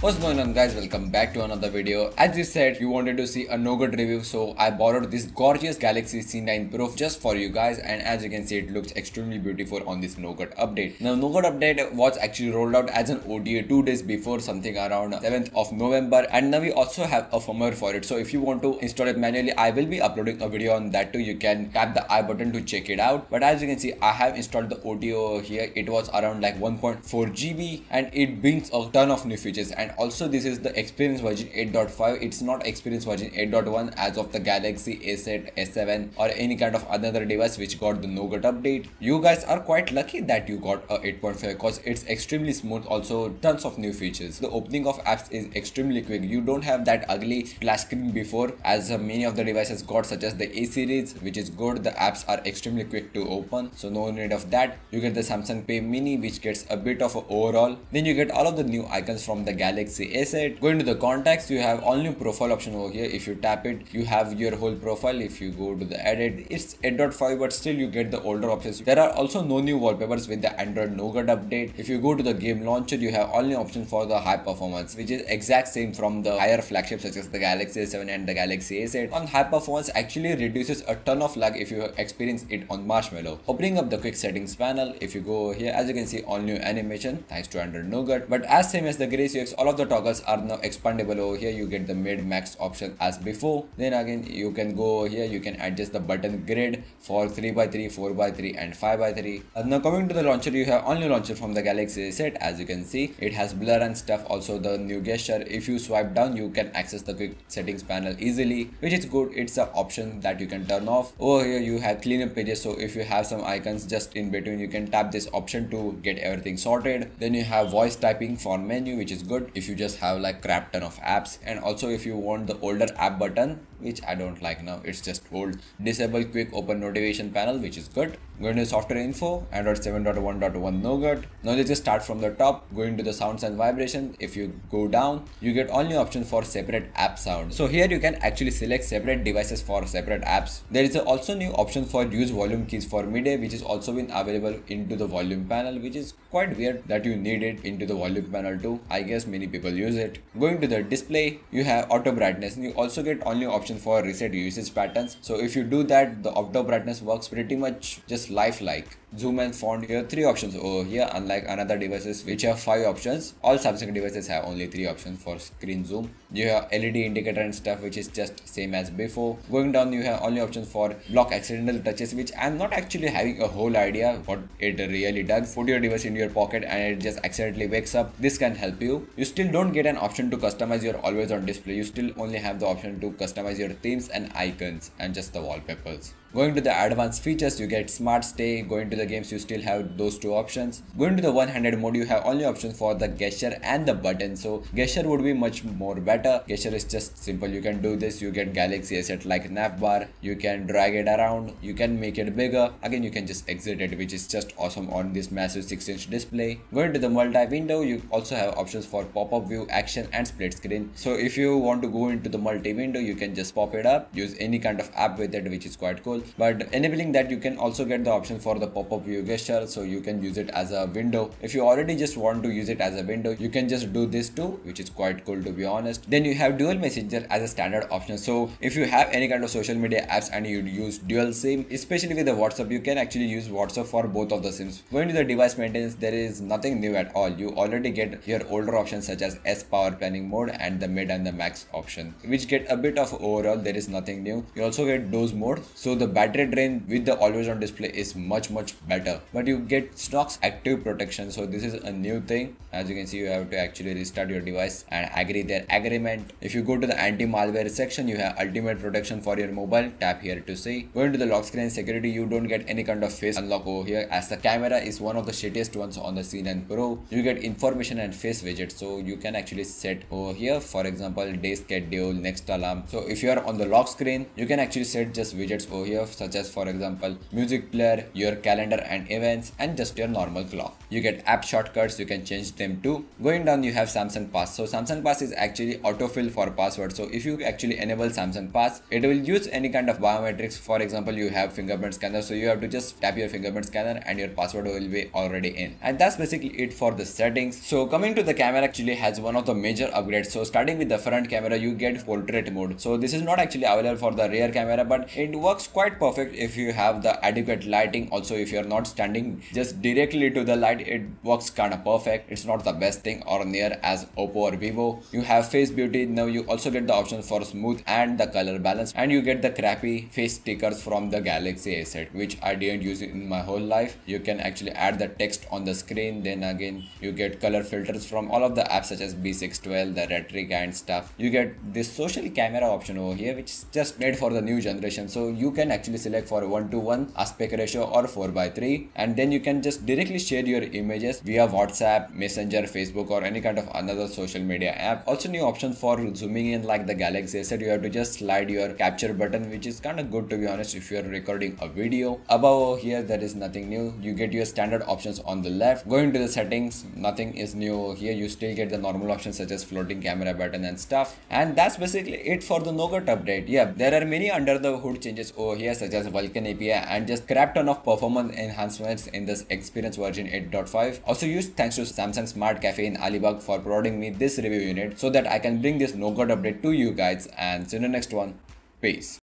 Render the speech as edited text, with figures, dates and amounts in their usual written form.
What's going on, guys? Welcome back to another video. As you said, you wanted to see a Nougat review, so I borrowed this gorgeous Galaxy C9 Pro just for you guys, and as you can see, it looks extremely beautiful on this Nougat update. Now, Nougat update was actually rolled out as an OTA 2 days before, something around 7th of November, and now we also have a firmware for it. So if you want to install it manually, I will be uploading a video on that too. You can tap the I button to check it out. But as you can see, I have installed the OTA over here. It was around like 1.4 GB, and it brings a ton of new features. And also, this is the experience version 8.5. It's not experience version 8.1 as of the Galaxy A7, S7 or any kind of another device which got the Nougat update. You guys are quite lucky that you got a 8.5 because it's extremely smooth. Also, tons of new features. The opening of apps is extremely quick. You don't have that ugly splash screen before as many of the devices got, such as the A series, which is good. The apps are extremely quick to open, so no need of that. You get the Samsung Pay Mini, which gets a bit of a overall. Then you get all of the new icons from the Galaxy A7. Going to the contacts, you have all new profile option over here. If you tap it, you have your whole profile. If you go to the edit, it's 8.5, but still you get the older options. There are also no new wallpapers with the Android Nougat update. If you go to the game launcher, you have all new options for the high performance, which is exact same from the higher flagships such as the Galaxy A7 and the Galaxy A7. On high performance actually reduces a ton of lag if you experience it on Marshmallow. Opening up the quick settings panel, if you go here, as you can see, all new animation thanks to Android Nougat. But as same as the Grace UX, all of the toggles are now expandable over here. You get the mid max option as before. Then again, you can go here, you can adjust the button grid for 3x3, 4x3 and 5x3. Now coming to the launcher, you have only launcher from the Galaxy A7. As you can see, it has blur and stuff. Also the new gesture, if you swipe down, you can access the quick settings panel easily, which is good. It's an option that you can turn off. Over here you have cleanup pages, so if you have some icons just in between, you can tap this option to get everything sorted. Then you have voice typing for menu, which is good if you just have like crap ton of apps. And also if you want the older app button, which I don't like now, it's just old. Disable quick open notification panel, which is good. Going to software info, Android 7.1.1 Nougat. Now let's just start from the top, going to the sounds and vibration. If you go down, you get all new options for separate app sound. So here you can actually select separate devices for separate apps. There is also new option for use volume keys for MIDI, which is also been available into the volume panel, which is quite weird that you need it into the volume panel too. I guess many people use it. Going to the display, you have auto brightness, and you also get all new option for reset usage patterns. So if you do that, the auto brightness works pretty much just lifelike. Zoom and font, you have 3 options over here, unlike another devices which have 5 options. All Samsung devices have only 3 options for screen zoom. You have LED indicator and stuff, which is just same as before. Going down, you have only options for block accidental touches, which I'm not actually having a whole idea what it really does. Put your device in your pocket and it just accidentally wakes up. This can help you. You still don't get an option to customize your always on display. You still only have the option to customize your themes and icons and just the wallpapers. Going to the advanced features, you get smart stay. Going to the games, you still have those 2 options. Going to the one-handed mode, you have only options for the gesture and the button. So gesture would be much more better. Gesture is just simple. You can do this. You get Galaxy asset like navbar. You can drag it around. You can make it bigger. Again, you can just exit it, which is just awesome on this massive 6-inch display. Going to the multi-window, you also have options for pop-up view, action and split screen. So if you want to go into the multi-window, you can just pop it up. Use any kind of app with it, which is quite cool. But enabling that, you can also get the option for the pop-up view gesture, so you can use it as a window. If you already just want to use it as a window, you can just do this too, which is quite cool to be honest. Then you have dual messenger as a standard option. So if you have any kind of social media apps and you use dual SIM, especially with the WhatsApp, you can actually use WhatsApp for both of the SIMs. Going to the device maintenance, there is nothing new at all. You already get your older options such as S power planning mode and the mid and the max option, which get a bit of overall. There is nothing new. You also get dose mode, so the battery drain with the always on display is much better, but you get stocks active protection. So this is a new thing. As you can see, you have to actually restart your device and agree their agreement. If you go to the anti-malware section, you have ultimate protection for your mobile. Tap here to see. Going to the lock screen security, you don't get any kind of face unlock over here, as the camera is one of the shittiest ones on the C9 Pro. You get information and face widgets, so you can actually set over here, for example, day schedule, next alarm. So if you are on the lock screen, you can actually set just widgets over here, such as for example music player, your calendar calendar and events, and just your normal clock. You get app shortcuts, you can change them too. Going down, you have Samsung Pass. So Samsung Pass is actually autofill for password. So if you actually enable Samsung Pass, it will use any kind of biometrics. For example, you have fingerprint scanner, so you have to just tap your fingerprint scanner and your password will be already in. And that's basically it for the settings. So coming to the camera, actually has one of the major upgrades. So starting with the front camera, you get portrait mode. So this is not actually available for the rear camera, but it works quite perfect if you have the adequate lighting. Also, if you're not standing just directly to the light, it works kind of perfect. It's not the best thing or near as Oppo or Vivo. You have face beauty. Now you also get the option for smooth and the color balance, and you get the crappy face stickers from the Galaxy A7, which I didn't use in my whole life. You can actually add the text on the screen. Then again, you get color filters from all of the apps such as B612, the Rhetoric and stuff. You get this social camera option over here, which is just made for the new generation. So you can actually select for 1:1 aspect ratio or 4:3, and then you can just directly share your images via WhatsApp, Messenger, Facebook, or any kind of another social media app. Also new option for zooming in like the Galaxy S8. You have to just slide your capture button, which is kind of good to be honest if you're recording a video. Above here, there is nothing new. You get your standard options on the left. Going to the settings, nothing is new over here. You still get the normal options such as floating camera button and stuff. And that's basically it for the Nougat update. Yeah, there are many under the hood changes over here such as Vulkan API and just crap ton of performance enhancements in this experience version 8.5. Also huge thanks to Samsung Smart Cafe in Alibag for providing me this review unit so that I can bring this Nougat update to you guys, and see you in the next one. Peace.